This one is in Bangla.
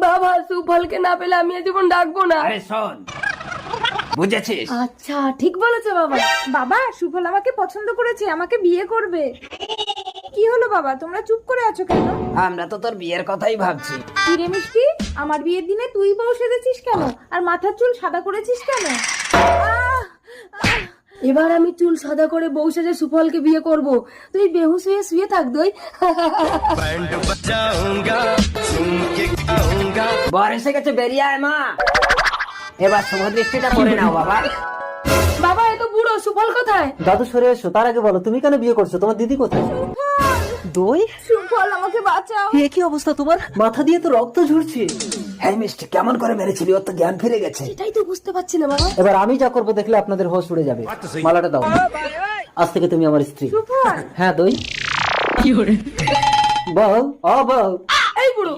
বাবা সুফলকে না পেলে আমি এ জীবন ডাকবো না। আরে শোন, বুঝেছিস? আচ্ছা ঠিক বলেছো বাবা। বাবা সুফল আমাকে পছন্দ করেছে, আমাকে বিয়ে করবে। কি হলো বাবা, তোমরা চুপ করে আছো কেন? আমরা তো তোর বিয়ের কথাই ভাবছি। কি রে মিষ্টি, আমার বিয়ের দিনে তুই বউ সেজেছিস কেন আর মাথার চুল সাদা করেছিস কেন? এবার আমি চুল সাদা করে বউ সেজে সুফলকে বিয়ে করব। তুই বেহুশ হয়ে শুয়ে থাক দই। বর এসে গেছে, বেরিয়ে আয় মা। এবার শুভ দৃষ্টিটা করে নাও বাবা। বাবা এত বুড়ো, সুফল কোথায়? দাদু সরে এসো, তার আগে বলো তুমি কেন বিয়ে করছো? তোমার দিদি কোথায়? দই? সুফল আমাকে বাঁচাও। এ কি অবস্থা তোমার? মাথা দিয়ে তো রক্ত ঝরছে। হ্যাঁ মিষ্টি, কেমন করে মেরেছিলি? ওর তো জ্ঞান ফিরে গেছে। এটাই তো বুঝতে পারছি না বাবা। এবার আমি যা করবো দেখলে আপনাদের হোশ উড়ে যাবে। মালাটা দাও, আজ থেকে তুমি আমার স্ত্রী। সুফল হ্যাঁ দই। বউ, ও বউ। এই বুড়ো